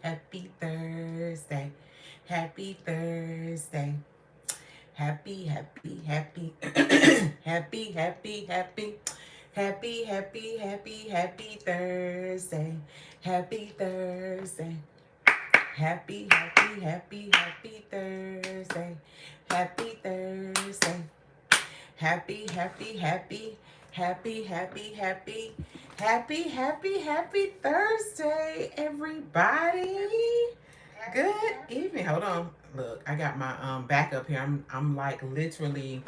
happy Thursday. Happy Thursday. Happy, happy, happy. Happy, happy, happy. Happy Thursday. Happy Thursday. Happy Thursday. Happy Thursday. Happy Thursday, everybody. Good evening. Hold on. Look, I got my back up here. I'm like literally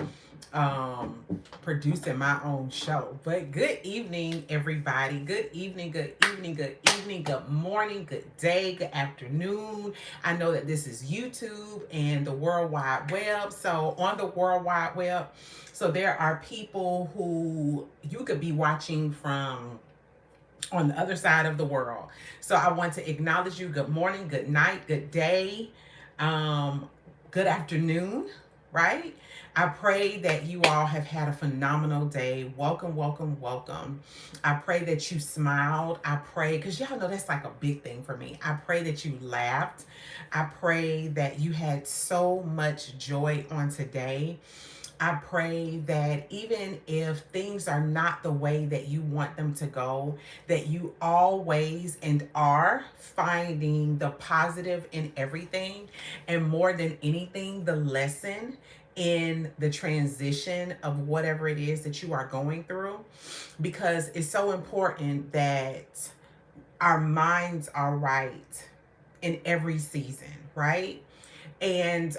um producing my own show. But good evening, everybody. Good evening, good evening, good evening, good morning, good day, good afternoon. I know that this is YouTube and the World Wide Web. So on the World Wide Web, so there are people who you could be watching from on the other side of the world. So I want to acknowledge you. Good morning, good night, good day, um, good afternoon, right? I pray that you all have had a phenomenal day. Welcome, welcome, welcome. I pray that you smiled. I pray, because y'all know that's like a big thing for me. I pray that you laughed. I pray that you had so much joy on today. I pray that even if things are not the way that you want them to go, that you always and are finding the positive in everything, and more than anything, the lesson in the transition of whatever it is that you are going through, because it's so important that our minds are right in every season, right? And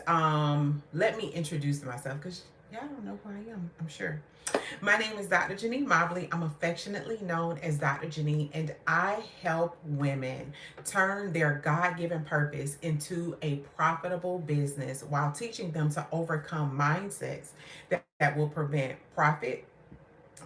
let me introduce myself, because y'all don't know who I am, I'm sure. My name is Dr. JaNee Mobley. I'm affectionately known as Dr. JaNee, and I help women turn their God-given purpose into a profitable business while teaching them to overcome mindsets that will prevent profit,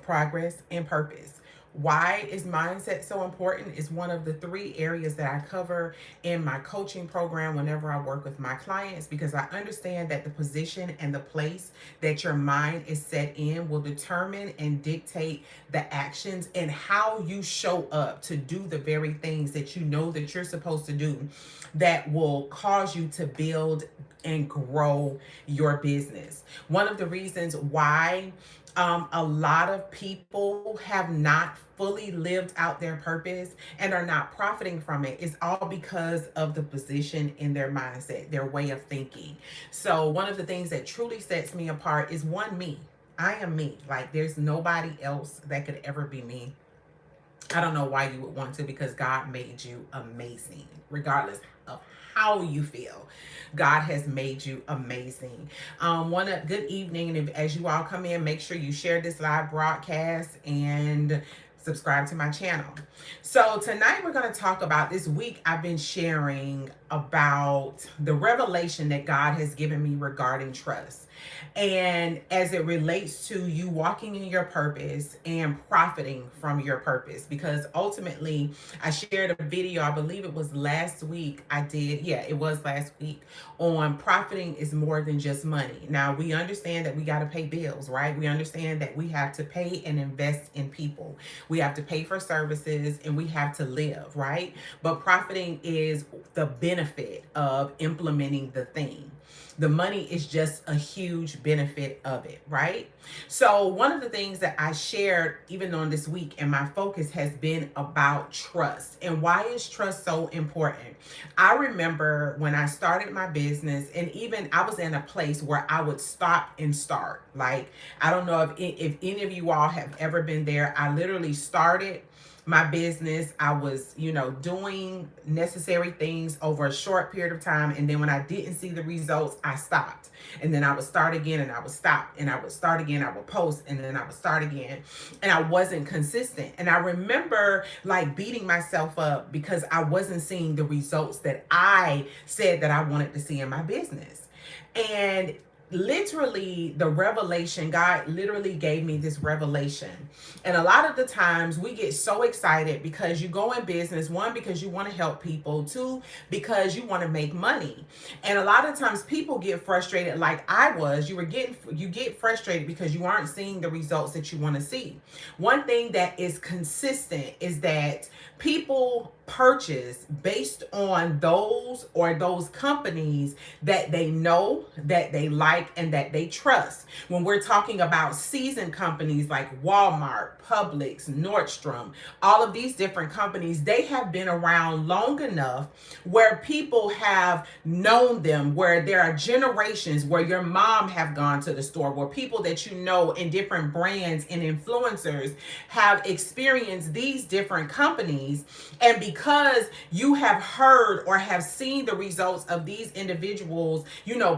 progress, and purpose. Why is mindset so important is one of the three areas that I cover in my coaching program whenever I work with my clients, because I understand that the position and the place that your mind is set in will determine and dictate the actions and how you show up to do the very things that you know that you're supposed to do, that will cause you to build and grow your business. One of the reasons why a lot of people have not fully lived out their purpose and are not profiting from it is all because of the position in their mindset, their way of thinking. So one of the things that truly sets me apart is one, me. I am me. Like, there's nobody else that could ever be me. I don't know why you would want to, because God made you amazing, regardless of how you feel. God has made you amazing. Good evening, and as you all come in, make sure you share this live broadcast and subscribe to my channel. So tonight we're going to talk about, this week I've been sharing about the revelation that God has given me regarding trust, and as it relates to you walking in your purpose and profiting from your purpose. Because ultimately, I shared a video, I believe it was last week. It was last week, on profiting is more than just money. Now, we understand that we got to pay bills, right? We understand that we have to pay and invest in people. We have to pay for services, and we have to live, right? But profiting is the benefit of implementing the thing. The money is just a huge benefit of it, right? So one of the things that I shared even on this week, and my focus has been about trust. And why is trust so important? I remember when I started my business, and even I was in a place where I would stop and start. Like, I don't know if any of you all have ever been there. I literally started my business. I was, doing necessary things over a short period of time. And then when I didn't see the results, I stopped. And then I would start again, and I would stop, and I would start again. I would post, and then I would start again. And I wasn't consistent. And I remember like beating myself up because I wasn't seeing the results that I said that I wanted to see in my business. And literally, the revelation, God literally gave me this revelation. And a lot of the times we get so excited because you go in business, one, because you want to help people, two, because you want to make money. And a lot of times people get frustrated, like I was. You get frustrated because you aren't seeing the results that you want to see. One thing that is consistent is that people purchase based on those companies that they know, that they like, and that they trust. When we're talking about seasoned companies like Walmart, Publix, Nordstrom, all of these different companies, they have been around long enough where people have known them, where there are generations, where your mom have gone to the store, where people that you know in different brands and influencers have experienced these different companies. And because you have heard or have seen the results of these individuals,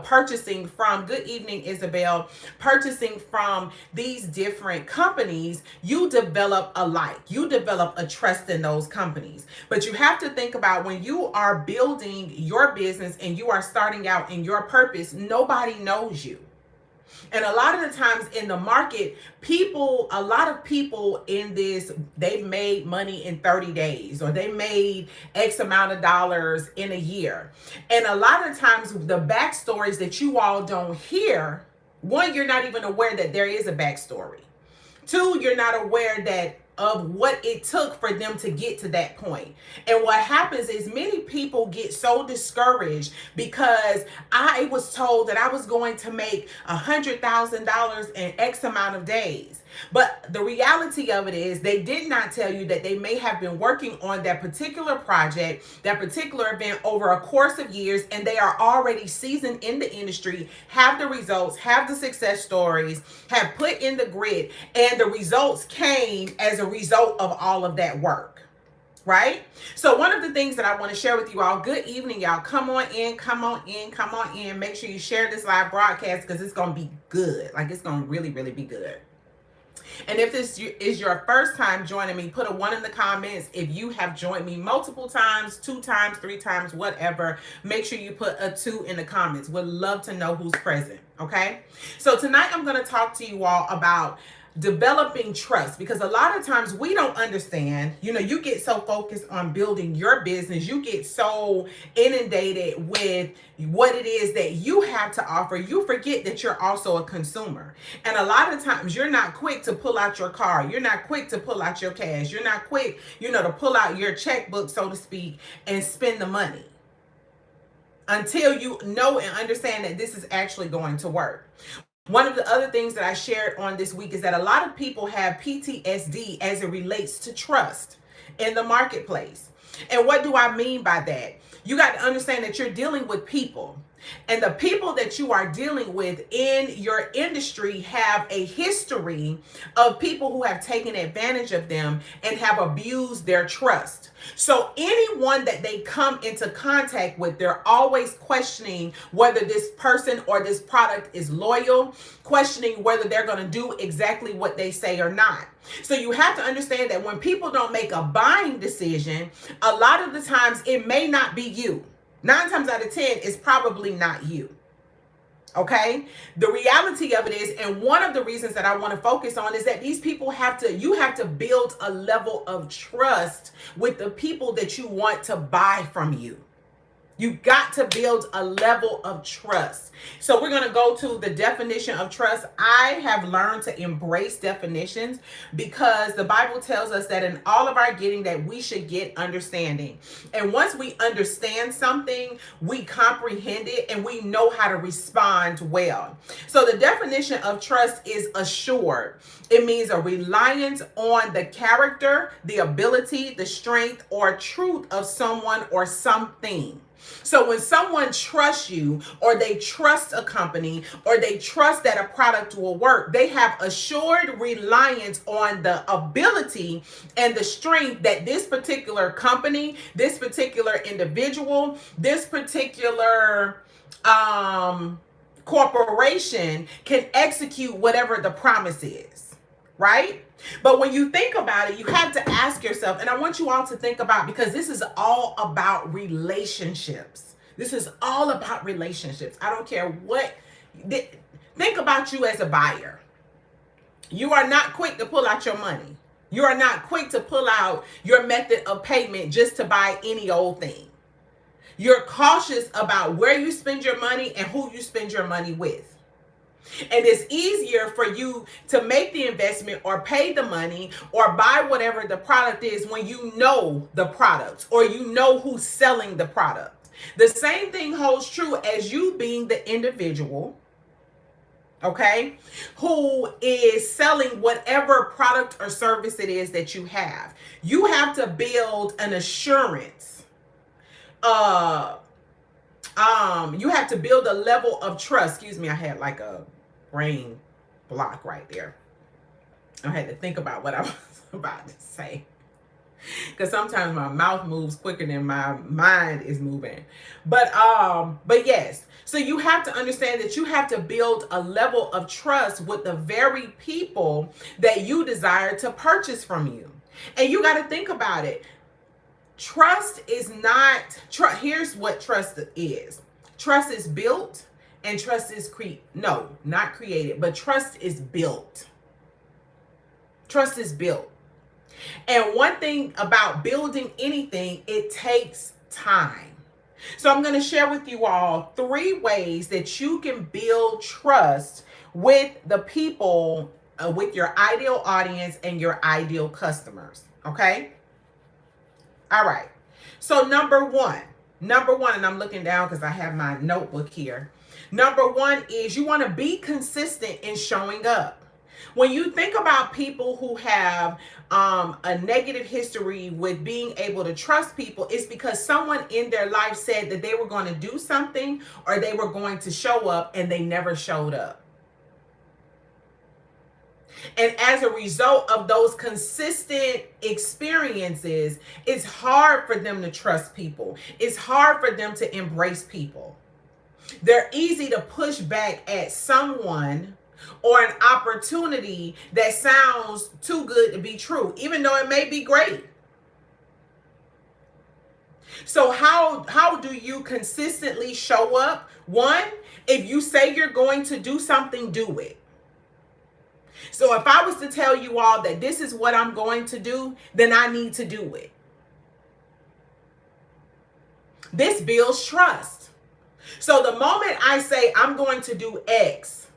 purchasing from, good evening, Isabel, purchasing from these different companies, you develop a like, you develop a trust in those companies. But you have to think about, when you are building your business and you are starting out in your purpose, nobody knows you. And a lot of the times in the market, a lot of people in this, they've made money in 30 days, or they made X amount of dollars in a year. And a lot of times the backstories that you all don't hear, one, you're not even aware that there is a backstory. Two, you're not aware of what it took for them to get to that point. And what happens is, many people get so discouraged because I was told that I was going to make $100,000 in X amount of days. But the reality of it is, they did not tell you that they may have been working on that particular project, that particular event, over a course of years, and they are already seasoned in the industry, have the results, have the success stories, have put in the grit, and the results came as a result of all of that work. Right? So one of the things that I want to share with you all, good evening, y'all. Come on in, come on in, come on in. Make sure you share this live broadcast, because it's going to be good. Like, it's going to really, really be good. And if this is your first time joining me, put a 1 in the comments. If you have joined me multiple times, 2 times, 3 times, whatever, make sure you put a 2 in the comments. Would love to know who's present. Okay? So tonight I'm going to talk to you all about developing trust, because a lot of times we don't understand. You get so focused on building your business, you get so inundated with what it is that you have to offer, you forget that you're also a consumer. And a lot of times you're not quick to pull out your card, you're not quick to pull out your cash, you're not quick, to pull out your checkbook, so to speak, and spend the money until you know and understand that this is actually going to work. One of the other things that I shared on this week is that a lot of people have PTSD as it relates to trust in the marketplace. And what do I mean by that? You got to understand that you're dealing with people. And the people that you are dealing with in your industry have a history of people who have taken advantage of them and have abused their trust. So anyone that they come into contact with, they're always questioning whether this person or this product is loyal, questioning whether they're going to do exactly what they say or not. So you have to understand that when people don't make a buying decision, a lot of the times it may not be you. 9 times out of 10, it's probably not you. Okay? The reality of it is, and one of the reasons that I want to focus on, is that these people you have to build a level of trust with the people that you want to buy from you. You got to build a level of trust. So we're going to go to the definition of trust. I have learned to embrace definitions, because the Bible tells us that in all of our getting, that we should get understanding. And once we understand something, we comprehend it and we know how to respond well. So the definition of trust is assured. It means a reliance on the character, the ability, the strength, or truth of someone or something. So when someone trusts you, or they trust a company, or they trust that a product will work, they have assured reliance on the ability and the strength that this particular company, this particular individual, this particular corporation can execute whatever the promise is, right? But when you think about it, you have to ask yourself, and I want you all to think about, because this is all about relationships. This is all about relationships. I don't care what. Think about you as a buyer. You are not quick to pull out your money. You are not quick to pull out your method of payment just to buy any old thing. You're cautious about where you spend your money and who you spend your money with. And it's easier for you to make the investment or pay the money or buy whatever the product is when you know the product or you know who's selling the product. The same thing holds true as you being the individual, okay, who is selling whatever product or service it is that you have. You have to build an assurance. You have to build a level of trust. Excuse me, I had like a brain block right there. I had to think about what I was about to say, because sometimes my mouth moves quicker than my mind is moving. But yes, so you have to understand that you have to build a level of trust with the very people that you desire to purchase from you. And you got to think about it. Trust is not here's what trust is. Trust is built, and trust is not created, but trust is built. Trust is built. And one thing about building anything, it takes time. So I'm going to share with you all 3 ways that you can build trust with the people, with your ideal audience and your ideal customers. Okay? All right. So number one, and I'm looking down because I have my notebook here. Number 1 is you want to be consistent in showing up. When you think about people who have a negative history with being able to trust people, it's because someone in their life said that they were going to do something or they were going to show up and they never showed up. And as a result of those consistent experiences, it's hard for them to trust people. It's hard for them to embrace people. They're easy to push back at someone or an opportunity that sounds too good to be true, even though it may be great. So how do you consistently show up? 1, if you say you're going to do something, do it. So if I was to tell you all that this is what I'm going to do, then I need to do it. This builds trust. So the moment I say I'm going to do X,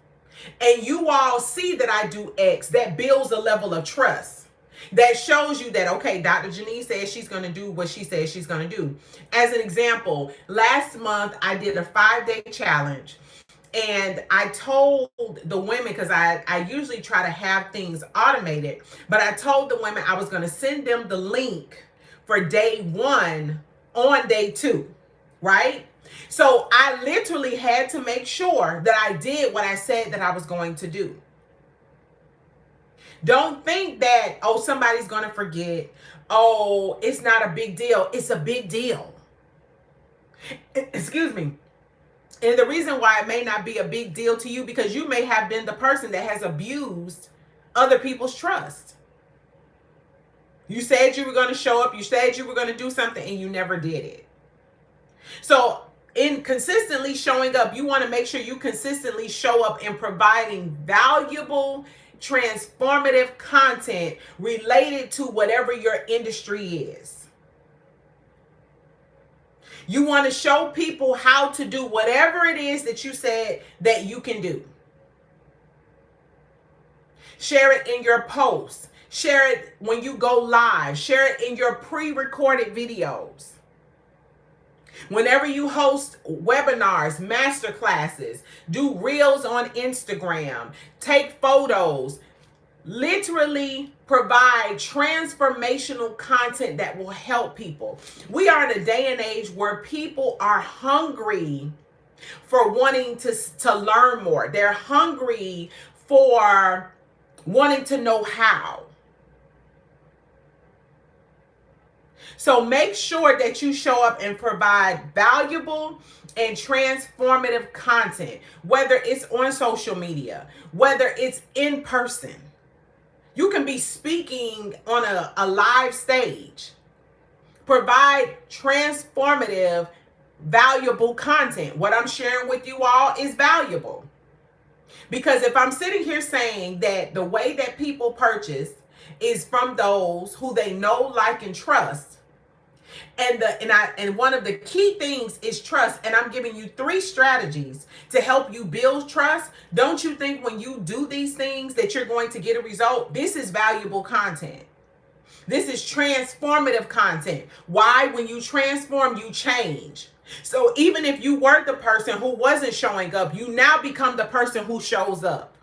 and you all see that I do X, that builds a level of trust. That shows you that, okay, Dr. JaNee says she's going to do what she says she's going to do. As an example, last month I did a 5-day challenge. And I told the women, because I usually try to have things automated, but I told the women I was going to send them the link for day 1 on day 2, right? So I literally had to make sure that I did what I said that I was going to do. Don't think that, oh, somebody's going to forget. Oh, it's not a big deal. It's a big deal. Excuse me. And the reason why it may not be a big deal to you, because you may have been the person that has abused other people's trust. You said you were going to show up. You said you were going to do something and you never did it. So in consistently showing up, you want to make sure you consistently show up in providing valuable, transformative content related to whatever your industry is. You want to show people how to do whatever it is that you said that you can do. Share it in your posts. Share it when you go live. Share it in your pre-recorded videos. Whenever you host webinars, masterclasses, do reels on Instagram, take photos, literally provide transformational content that will help people. We are in a day and age where people are hungry for wanting to learn more. They're hungry for wanting to know how. So make sure that you show up and provide valuable and transformative content, whether it's on social media, whether it's in person. You can be speaking on a live stage. Provide transformative, valuable content. What I'm sharing with you all is valuable. Because if I'm sitting here saying that the way that people purchase is from those who they know, like, and trust, And one of the key things is trust. And I'm giving you 3 strategies to help you build trust. Don't you think when you do these things that you're going to get a result? This is valuable content. This is transformative content. Why? When you transform, you change. So even if you were the person who wasn't showing up, you now become the person who shows up.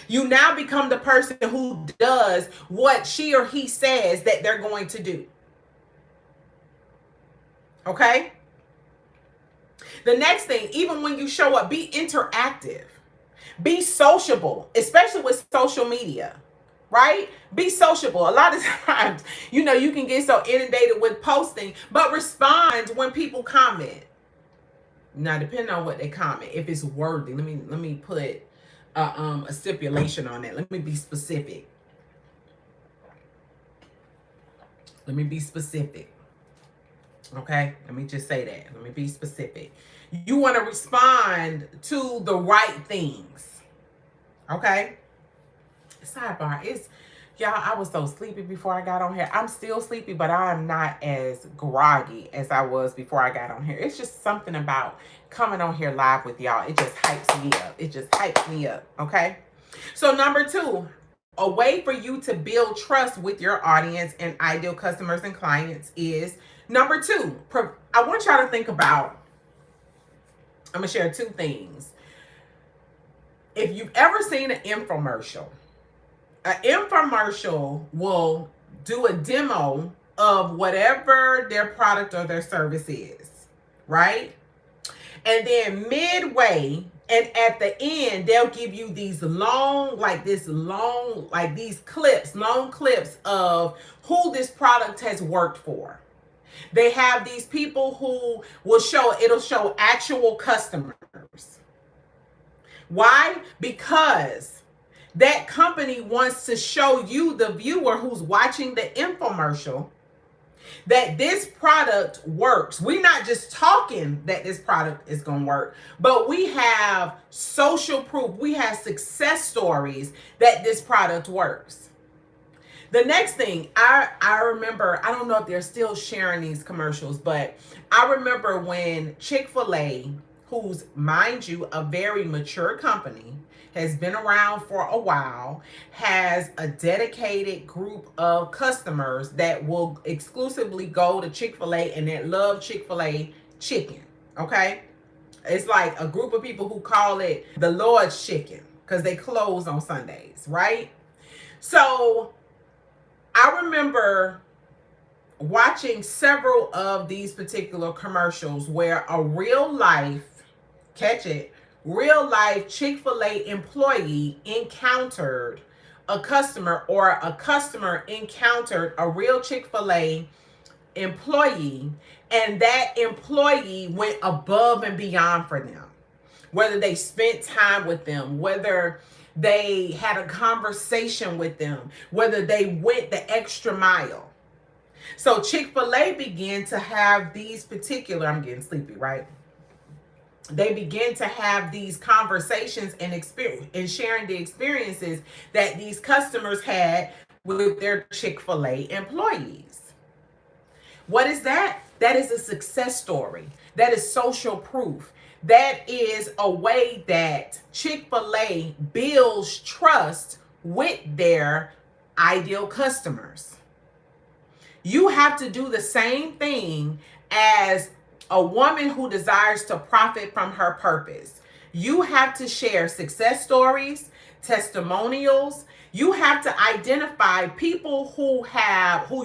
You now become the person who does what she or he says that they're going to do. Okay? The next thing, even when you show up, be interactive. Be sociable, especially with social media, right? Be sociable. A lot of times, you can get so inundated with posting, but respond when people comment. Now, depending on what they comment, if it's worthy, let me put a stipulation on that. Let me be specific. Okay, let me just say that. Let me be specific. You want to respond to the right things. Okay. Sidebar, y'all, I was so sleepy before I got on here. I'm still sleepy, but I'm not as groggy as I was before I got on here. It's just something about coming on here live with y'all. It just hypes me up. Okay. So number 2, a way for you to build trust with your audience and ideal customers and clients is number 2. I want y'all to think about, I'm going to share 2 things. If you've ever seen an infomercial will do a demo of whatever their product or their service is, right? And then midway and at the end, they'll give you these long clips of who this product has worked for. They have these people who it'll show actual customers. Why? Because that company wants to show you, the viewer who's watching the infomercial, that this product works. We're not just talking that this product is going to work, but we have social proof. We have success stories that this product works. The next thing, I remember, I don't know if they're still sharing these commercials, but I remember when Chick-fil-A, who's, mind you, a very mature company, has been around for a while, has a dedicated group of customers that will exclusively go to Chick-fil-A and that love Chick-fil-A chicken, okay? It's like a group of people who call it the Lord's Chicken because they close on Sundays, right? So I remember watching several of these particular commercials where a real life Chick-fil-A employee encountered a customer, or a customer encountered a real Chick-fil-A employee, and that employee went above and beyond for them. Whether they spent time with them, whether they had a conversation with them, whether they went the extra mile. So Chick-fil-A began to have these particular, I'm getting sleepy, right? They begin to have these conversations and sharing the experiences that these customers had with their Chick-fil-A employees. What is that? That is a success story. That is social proof. That is a way that Chick-fil-A builds trust with their ideal customers. You have to do the same thing as a woman who desires to profit from her purpose. You have to share success stories, testimonials. You have to identify people who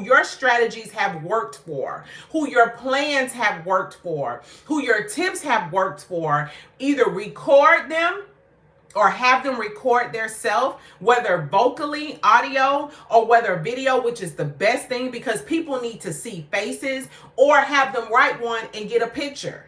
your strategies have worked for, who your plans have worked for, who your tips have worked for. Either record them or have them record themselves, whether vocally, audio, or whether video, which is the best thing because people need to see faces, or have them write one and get a picture.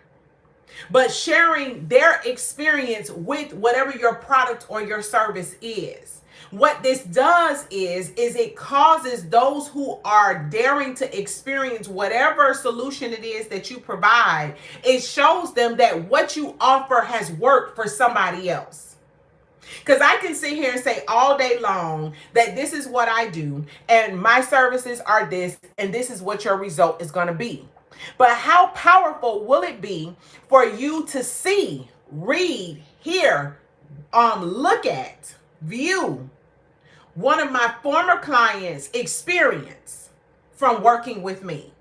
But sharing their experience with whatever your product or your service is. What this does is it causes those who are daring to experience whatever solution it is that you provide, it shows them that what you offer has worked for somebody else. Because I can sit here and say all day long that this is what I do and my services are this and this is what your result is going to be. But how powerful will it be for you to see, read, hear, look at, view one of my former clients' experience from working with me?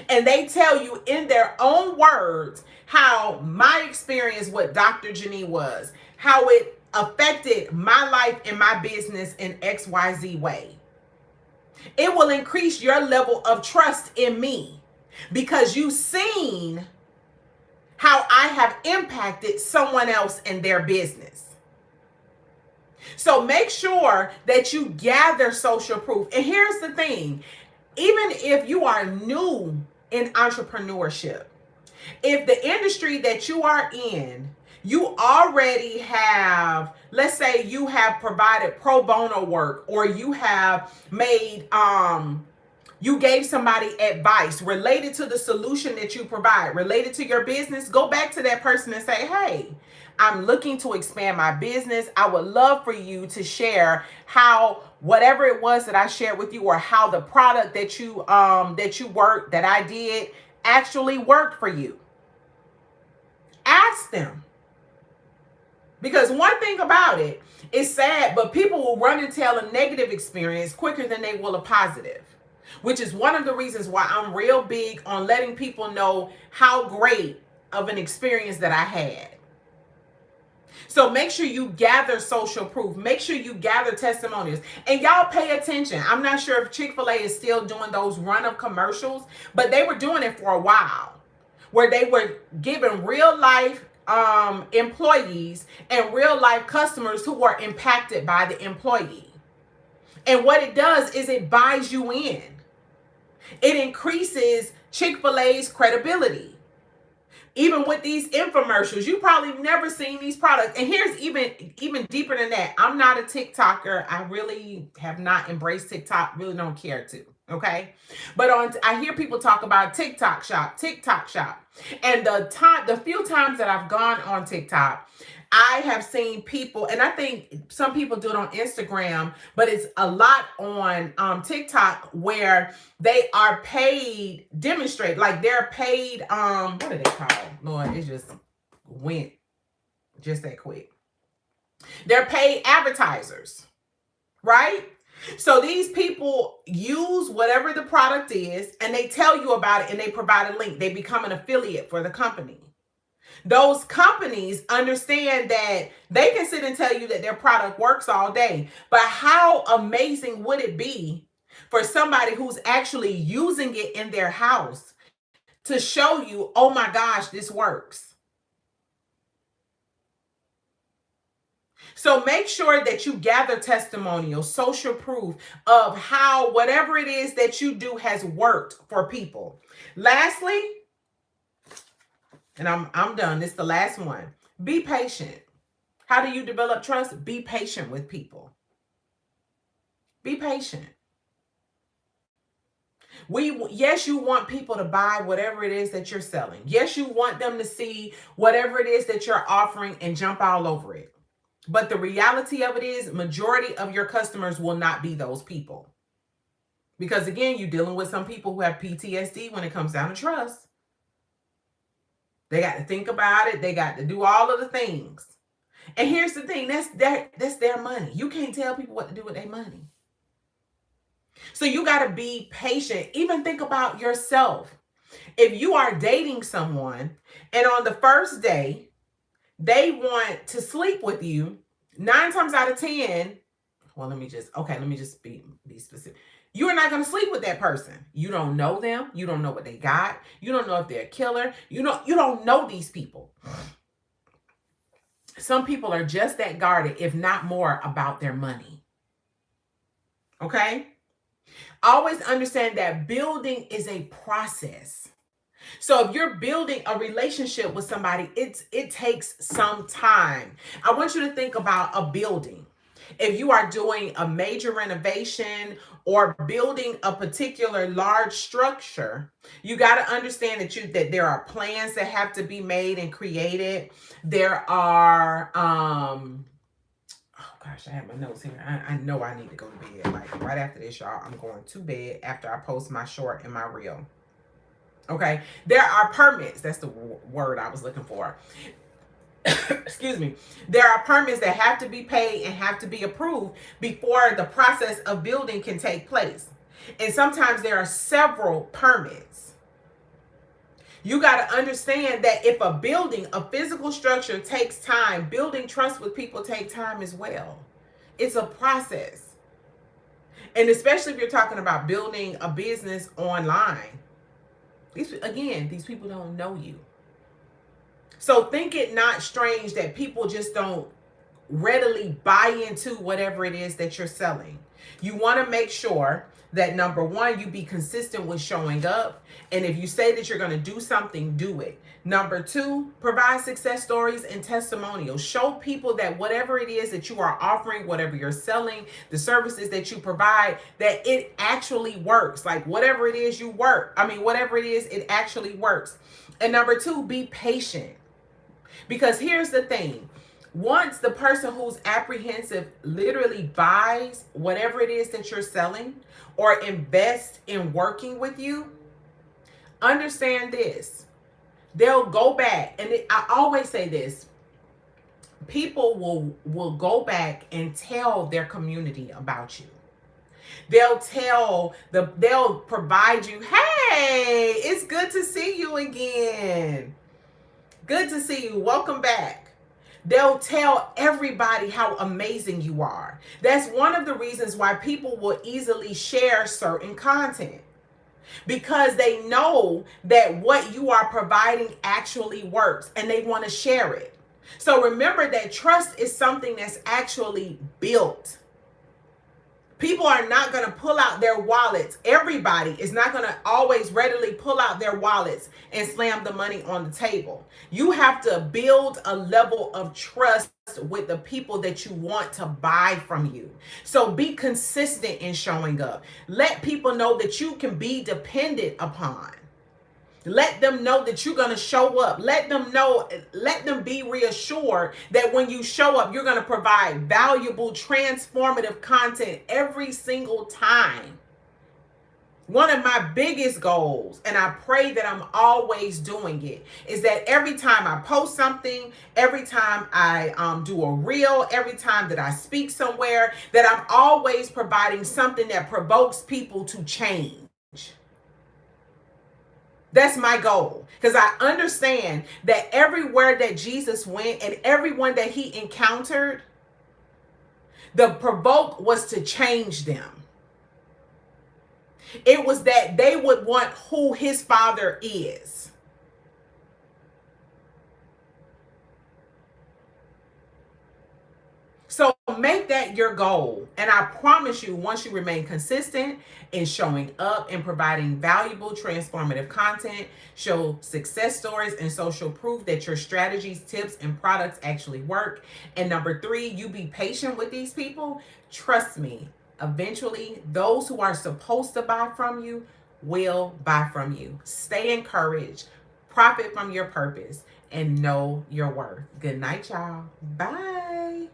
And they tell you in their own words how my experience with Dr. JaNee was, how it affected my life and my business in XYZ way. It will increase your level of trust in me because you've seen how I have impacted someone else in their business. So make sure that you gather social proof. And here's the thing, even if you are new in entrepreneurship, if the industry that you are in, you already have, let's say you have provided pro bono work, or you have made, you gave somebody advice related to the solution that you provide, related to your business, go back to that person and say, hey, I'm looking to expand my business. I would love for you to share how whatever it was that I shared with you, or how the product that you worked, that I did, actually worked for you. Ask them. Because one thing about it, it's sad, but people will run and tell a negative experience quicker than they will a positive, which is one of the reasons why I'm real big on letting people know how great of an experience that I had. So make sure you gather social proof. Make sure you gather testimonials. And y'all pay attention. I'm not sure if Chick-fil-A is still doing those run of commercials, but they were doing it for a while, where they were giving real life employees and real life customers who were impacted by the employee. And what it does is it buys you in. It increases Chick-fil-A's credibility. Even with these infomercials, you probably never seen these products. And here's even deeper than that. I'm not a TikToker. I really have not embraced TikTok. Really don't care to. Okay. But I hear people talk about TikTok shop. And the few times that I've gone on TikTok, I have seen people, and I think some people do it on Instagram, but it's a lot on TikTok, where they are paid demonstrate, like they're paid, what are they called? Lord, it just went just that quick. They're paid advertisers, right? So these people use whatever the product is, and they tell you about it, and they provide a link. They become an affiliate for the company. Those companies understand that they can sit and tell you that their product works all day, but how amazing would it be for somebody who's actually using it in their house to show you, oh my gosh, this works. So make sure that you gather testimonials, social proof of how whatever it is that you do has worked for people. Lastly, and I'm done. This is the last one. Be patient. How do you develop trust? Be patient with people. Be patient. Yes, you want people to buy whatever it is that you're selling. Yes, you want them to see whatever it is that you're offering and jump all over it. But the reality of it is, majority of your customers will not be those people. Because again, you're dealing with some people who have PTSD when it comes down to trust. They got to think about it. They got to do all of the things. And here's the thing, that's their money. You can't tell people what to do with their money. So you got to be patient. Even think about yourself. If you are dating someone and on the first day, they want to sleep with you, 9 times out of 10, well, let me just be specific. You're not going to sleep with that person. You don't know them. You don't know what they got. You don't know if they're a killer. You don't know these people. Some people are just that guarded, if not more, about their money. Okay? Always understand that building is a process. So if you're building a relationship with somebody, it takes some time. I want you to think about a building. If you are doing a major renovation or building a particular large structure, you got to understand that there are plans that have to be made and created. There are oh gosh, I have my notes here. I know I need to go to bed. Like right after this, y'all, I'm going to bed after I post my short and my reel. Okay. There are permits. That's the word I was looking for. Excuse me. There are permits that have to be paid and have to be approved before the process of building can take place. And sometimes there are several permits. You got to understand that if a building, a physical structure takes time, building trust with people take time as well. It's a process. And especially if you're talking about building a business online. These people don't know you. So think it not strange that people just don't readily buy into whatever it is that you're selling. You want to make sure that number one, you be consistent with showing up. And if you say that you're going to do something, do it. Number two, provide success stories and testimonials. Show people that whatever it is that you are offering, whatever you're selling, the services that you provide, that it actually works. Like whatever it is whatever it is, it actually works. And number two, be patient. Because here's the thing. Once the person who's apprehensive literally buys whatever it is that you're selling or invest in working with you, understand this. They'll go back, and I always say this. People will go back and tell their community about you. They'll provide you, hey, it's good to see you again. Good to see you. Welcome back. They'll tell everybody how amazing you are. That's one of the reasons why people will easily share certain content, because they know that what you are providing actually works and they want to share it. So remember that trust is something that's actually built. People are not going to pull out their wallets. Everybody is not going to always readily pull out their wallets and slam the money on the table. You have to build a level of trust with the people that you want to buy from you. So be consistent in showing up. Let people know that you can be dependent upon. Let them know that you're going to show up. Let them be reassured that when you show up, you're going to provide valuable, transformative content every single time. One of my biggest goals, and I pray that I'm always doing it, is that every time I post something, every time I do a reel, every time that I speak somewhere, that I'm always providing something that provokes people to change. That's my goal, because I understand that everywhere that Jesus went and everyone that he encountered, the provoke was to change them. It was that they would want who his Father is. So make that your goal. And I promise you, once you remain consistent in showing up and providing valuable, transformative content, show success stories and social proof that your strategies, tips, and products actually work. And number three, you be patient with these people. Trust me, eventually those who are supposed to buy from you will buy from you. Stay encouraged, profit from your purpose, and know your worth. Good night, y'all. Bye.